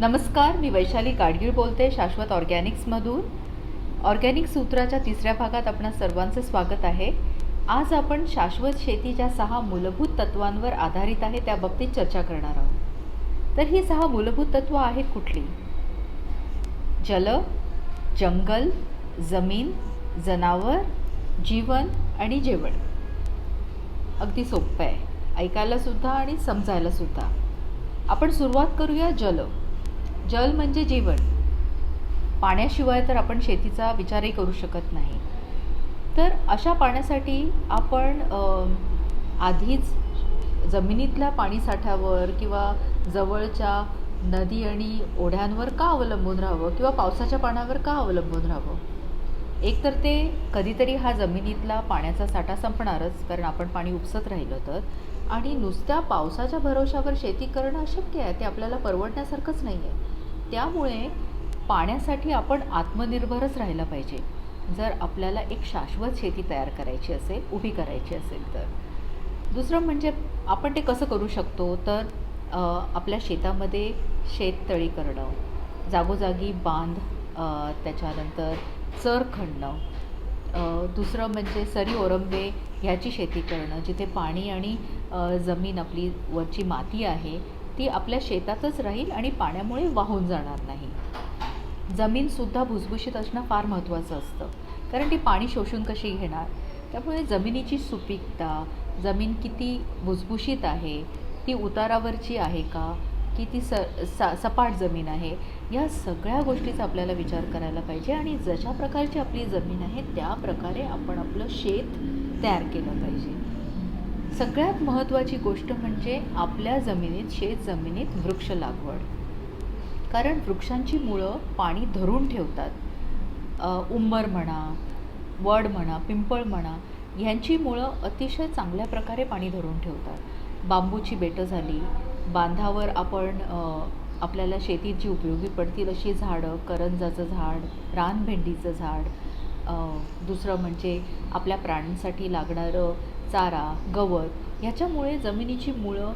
नमस्कार, मी वैशाली गाडगीळ बोलते शाश्वत ऑर्गॅनिक्समधून. ऑर्गॅनिक सूत्राच्या तिसऱ्या भागात आपणा सर्वांचं स्वागत आहे. आज आपण शाश्वत शेतीच्या 6 मूलभूत तत्वांवर आधारित आहे त्या बाबतीत चर्चा करणार आहोत. तर ही 6 मूलभूत तत्व आहेत कुठली? जल, जंगल, जमीन, जनावर, जीवन आणि जेवण. अगदी सोपं आहे, ऐकायला सुद्धा आणि समजायला सुद्धा. आपण सुरुवात करूया जल. जल म्हणजे जीवन. पाण्याशिवाय तर आपण शेतीचा विचारही करू शकत नाही. तर अशा पाण्यासाठी आपण आधीच जमिनीतल्या पाणीसाठ्यावर किंवा जवळच्या नदी आणि ओढ्यांवर का अवलंबून राहावं किंवा पावसाच्या पाण्यावर का अवलंबून राहावं? एक तर ते कधीतरी हा जमिनीतला पाण्याचा साठा संपणारच, कारण आपण पाणी उपसत राहिलो तर. आणि नुसत्या पावसाच्या भरोशावर शेती करणं अशक्य आहे, ते आपल्याला परवडण्यासारखंच नाही आहे. त्यामुळे पाण्यासाठी आपण आत्मनिर्भरच राहिला पाहिजे, जर आपल्याला एक शाश्वत शेती तयार करायची असेल, उभी करायची असेल तर. दुसरं म्हणजे आपण ते कसं करू शकतो, तर आपल्या शेतामध्ये शेततळी करणं, जागोजागी बांध, त्याच्यानंतर चर खणणं. दुसरं म्हणजे सरी ओरंबे ह्याची शेती करणं, जिथे पाणी आणि जमीन आपली वरची माती आहे ती आपल्या शेतातच राहील आणि पाण्यामुळे वाहून जाणार नाही. जमीनसुद्धा भुसभुशीत असणं फार महत्त्वाचं असतं, कारण ती पाणी शोषून कशी घेणार. त्यामुळे जमिनीची सुपीकता, जमीन किती भुसभुशीत आहे, ती उतारावरची आहे का, की ती सपाट जमीन आहे, या सगळ्या गोष्टीचा आपल्याला विचार करायला पाहिजे. आणि जशा प्रकारची आपली जमीन आहे त्या प्रकारे आपण आपलं शेत तयार केलं पाहिजे. सगळ्यात महत्त्वाची गोष्ट म्हणजे आपल्या जमिनीत, शेत जमिनीत वृक्ष लागवड. कारण वृक्षांची मुळं पाणी धरून ठेवतात. उंबर म्हणा, वड म्हणा, पिंपळ म्हणा, ह्यांची मुळं अतिशय चांगल्या प्रकारे पाणी धरून ठेवतात. बांबूची बेटं झाली, बांधावर आपण आपल्याला शेतीत जी उपयोगी पडतील अशी झाडं, करंजाचं झाड, रानभेंडीचं झाड. दुसरं म्हणजे आपल्या प्राण्यांसाठी लागणारं चारा, गवत, ह्याच्यामुळे जमिनीची मुळं,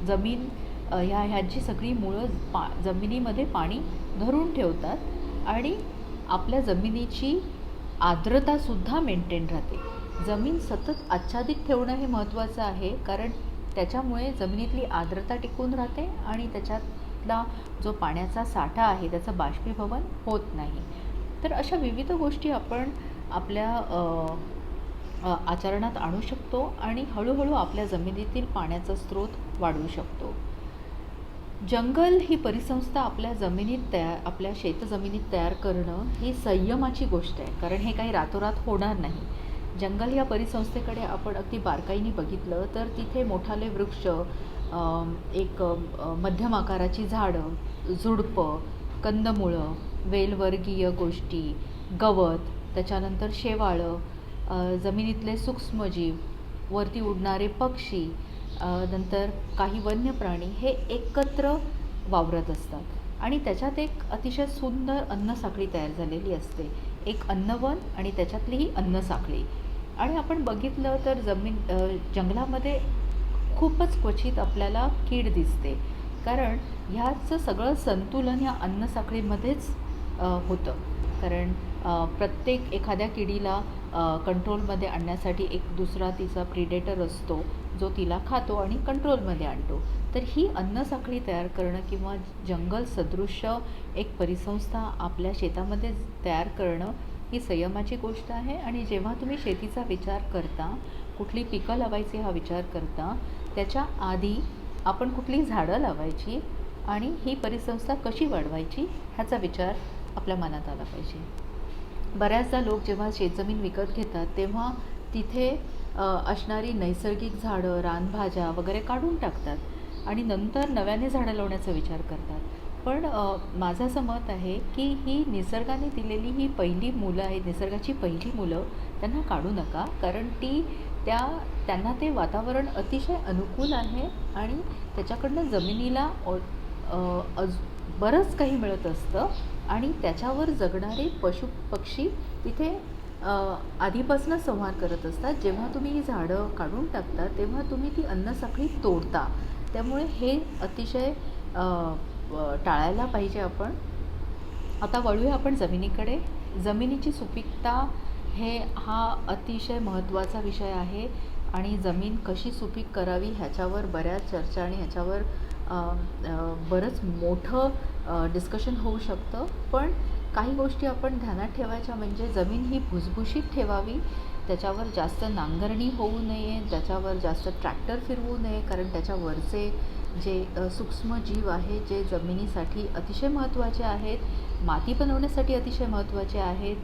जमीन ह्यांची सगळी मुळं जमिनीमध्ये पाणी धरून ठेवतात आणि आपल्या जमिनीची आर्द्रतासुद्धा मेंटेन राहते. जमीन सतत आच्छादित ठेवणं हे महत्त्वाचं आहे, कारण त्याच्यामुळे जमिनीतली आर्द्रता टिकून राहते आणि त्याच्यातला जो पाण्याचा साठा आहे त्याचं बाष्पीभवन होत नाही. तर अशा विविध गोष्टी आपण आपल्या आचरणात आणू शकतो आणि हळूहळू आपल्या जमिनीतील पाण्याचा स्रोत वाढवू शकतो. जंगल ही परिसंस्था आपल्या शेतजमिनीत तयार करणं ही संयमाची गोष्ट आहे, कारण हे काही रातोरात होणार नाही. जंगल या परिसंस्थेकडे आपण अगदी बारकाईने बघितलं तर तिथे मोठाले वृक्ष, एक मध्यम आकाराची झाडं, झुडपं, कंदमुळं, वेलवर्गीय गोष्टी, गवत, त्याच्यानंतर शेवाळं, जमिनीतले सूक्ष्मजीव, वरती उडणारे पक्षी, नंतर काही वन्य प्राणी हे एकत्र वावरत असतात आणि त्याच्यात एक अतिशय सुंदर अन्नसाखळी तयार झालेली असते. एक अन्नवन आणि त्याच्यातली ही अन्नसाखळी. आणि आपण बघितलं तर जंगलामध्ये खूपच क्वचित आपल्याला कीड दिसते, कारण ह्याचं सगळं संतुलन ह्या अन्नसाखळीमध्येच होतं. कारण प्रत्येक एखाद्या किडीला कंट्रोलमध्ये आणण्यासाठी एक दुसरा तिचा प्रिडेटर असतो, जो तिला खातो आणि कंट्रोलमध्ये आणतो. तर ही अन्नसाखळी तयार करणं किंवा जंगल सदृश्य एक परिसंस्था आपल्या शेतामध्ये तयार करणं ही संयमाची गोष्ट आहे. आणि जेव्हा तुम्ही शेतीचा विचार करता, कुठली पिकं लावायची हा विचार करता, त्याच्या आधी आपण कुठली झाडं लावायची आणि ही परिसंस्था कशी वाढवायची ह्याचा विचार आपल्या मनात आला पाहिजे. बऱ्याचदा लोक जेव्हा शेतजमीन विकत घेतात तेव्हा तिथे असणारी नैसर्गिक झाडं, रानभाज्या वगैरे काढून टाकतात आणि नंतर नव्याने झाडं लावण्याचा विचार करतात. पण माझं असं मत आहे की ही निसर्गाने दिलेली ही पहिली मुलं आहेत, निसर्गाची पहिली मुलं, त्यांना काढू नका, कारण त्यांना ते वातावरण अतिशय अनुकूल आहे आणि त्याच्याकडनं जमिनीला बरंच काही मिळत असतं आणि त्याच्यावर जगणारे पशु पक्षी तिथे आधीपासूनच संहार करत असतात. जेव्हा तुम्ही ही झाडं काढून टाकता तेव्हा तुम्ही ती अन्नसाखळी तोडता. त्यामुळे हे अतिशय टाळायला पाहिजे आपण. आता वळूया आपण जमिनीकडे. जमिनीची सुपीकता हा अतिशय महत्त्वाचा विषय आहे आणि जमीन कशी सुपीक करावी ह्याच्यावर बऱ्याच चर्चा आणि ह्याच्यावर बरंच मोठं डिस्कशन होऊ शकतं. पण काही गोष्टी आपण ध्यानात ठेवायच्या म्हणजे जमीन ही भुसभुशीत ठेवावी, त्याच्यावर जास्त नांगरणी होऊ नये, त्याच्यावर जास्त ट्रॅक्टर फिरवू नये, कारण त्याच्यावरचे जे सूक्ष्म जीव आहेत जे जमिनीसाठी अतिशय महत्त्वाचे आहेत, माती बनवण्यासाठी अतिशय महत्त्वाचे आहेत,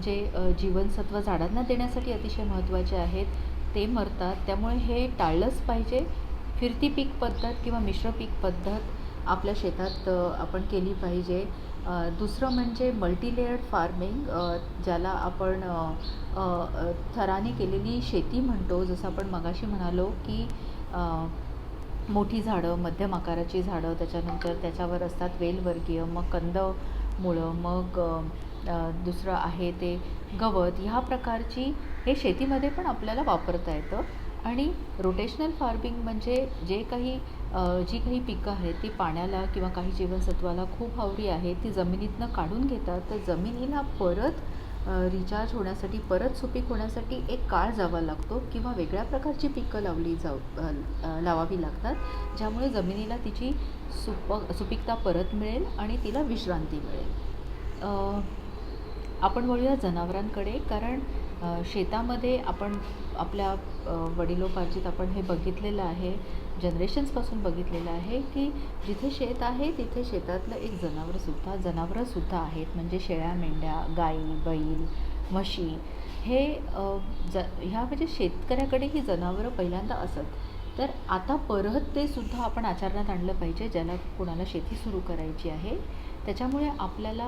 जे जीवनसत्व झाडांना देण्यासाठी अतिशय महत्त्वाचे आहेत, ते मरतात. त्यामुळे हे टाळलंच पाहिजे. फिरती पीक पद्धत किंवा मिश्र पीक पद्धत आपल्या शेतात आपण केली पाहिजे. दुसरं म्हणजे मल्टीलेयर्ड फार्मिंग, ज्याला आपण थराने केलेली शेती म्हणतो. जसं आपण मगाशी म्हणालो की मोठी झाडं, मध्यम आकाराची झाडं, त्याच्यानंतर त्याच्यावर असतात वेलवर्गीय, मग कंदमुळं, मग दुसरं आहे ते गवत. ह्या प्रकारची हे शेतीमध्ये पण आपल्याला वापरता येतं. आणि रोटेशनल फार्मिंग म्हणजे जी काही पिकं आहेत ती पाण्याला किंवा काही जीवनसत्वाला खूप हावरी आहेत, ती जमिनीतनं काढून घेतात. तर जमिनीला परत रिचार्ज होण्यासाठी, परत सुपीक होण्यासाठी एक काळ जावा लागतो किंवा वेगळ्या प्रकारची पिकं लावावी लागतात, ज्यामुळे जमिनीला तिची सुपीकता परत मिळेल आणि तिला विश्रांती मिळेल. आपण वळूया जनावरांकडे, कारण शेतामध्ये आपण आपल्या वडिलोपार्जित आपण हे बघितलेलं आहे, जनरेशन्सपासून बघितलेलं आहे की जिथे शेत आहे तिथे शेतातलं एक जनावरंसुद्धा आहेत. म्हणजे शेळ्या, मेंढ्या, गाई, बैल, म्हशी हे ह्या म्हणजे शेतकऱ्याकडे ही जनावरं पहिल्यांदा असत. तर आता परत ते सुद्धा आपण आचरणात आणलं पाहिजे. ज्याला कोणाला शेती सुरू करायची आहे त्याच्यामुळे आपल्याला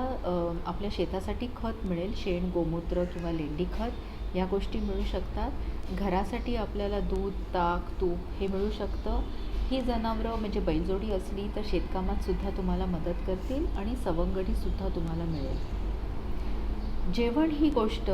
आपल्या शेतासाठी खत मिळेल. शेण, गोमूत्र किंवा लेंडी खत या गोष्टी मिळू शकतात. घरासाठी आपल्याला दूध, ताक, तूप हे मिळू शकतं. ही जनावरं म्हणजे बैलजोडी असली तर शेतकामातसुद्धा तुम्हाला मदत करतील आणि सवंगडीसुद्धा तुम्हाला मिळेल. जेवण ही गोष्ट,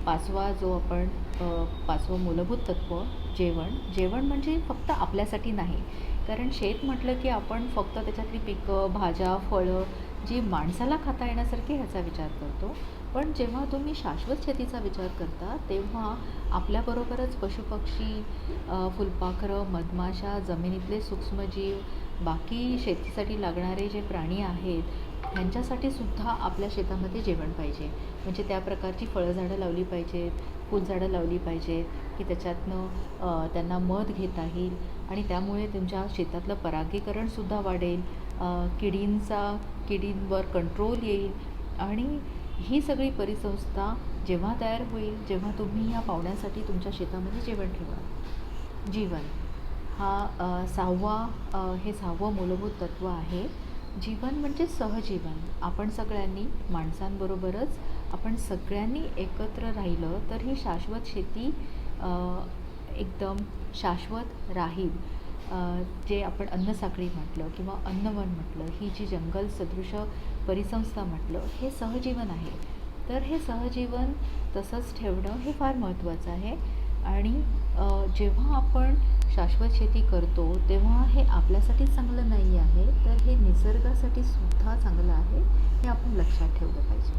पाचवं मूलभूत तत्त्व जेवण म्हणजे फक्त आपल्यासाठी नाही. कारण शेत म्हटलं की आपण फक्त त्याच्यातली पिकं, भाज्या, फळं जी माणसाला खाता येण्यासारखी ह्याचा विचार करतो. पण जेव्हा तुम्ही शाश्वत शेतीचा विचार करता तेव्हा आपल्याबरोबरच पशुपक्षी, फुलपाखरं, मधमाशा, जमिनीतले सूक्ष्मजीव, बाकी शेतीसाठी लागणारे जे प्राणी आहेत ह्यांच्यासाठी सुद्धा आपल्या शेतामध्ये जेवण पाहिजे. म्हणजे त्या प्रकारची फळझाडं लावली पाहिजेत, फुलझाडं लावली पाहिजेत की त्याच्यातनं त्यांना मध घेता येईल आणि त्यामुळे तुमच्या शेतातलं परागीकरणसुद्धा वाढेल, किडींवर कंट्रोल येईल. आणि ही सगळी परिसंस्था जेव्हा तयार होईल, जेव्हा तुम्ही ह्या पाहुण्यांसाठी तुमच्या शेतामध्ये जेवण ठेवाल. जीवन हा सहावं मूलभूत तत्त्व आहे. जीवन म्हणजे सहजीवन. आपण सगळ्यांनी, माणसांबरोबरच आपण सगळ्यांनी एकत्र राहिलं तर ही शाश्वत शेती एकदम शाश्वत राहील. जे आपण अन्नसाखळी म्हटलं किंवा अन्नवन म्हटलं, ही जी जंगल सदृश परिसंस्था म्हटलं, हे सहजीवन आहे. तर हे सहजीवन तसंच ठेवणं हे फार महत्त्वाचं आहे. आणि जेव्हा आपण शाश्वत शेती करतो तेव्हा हे आपल्यासाठीच चांगलं नाही आहे, तर हे निसर्गासाठी सुद्धा चांगलं आहे. हे आपण लक्षात ठेवलं पाहिजे.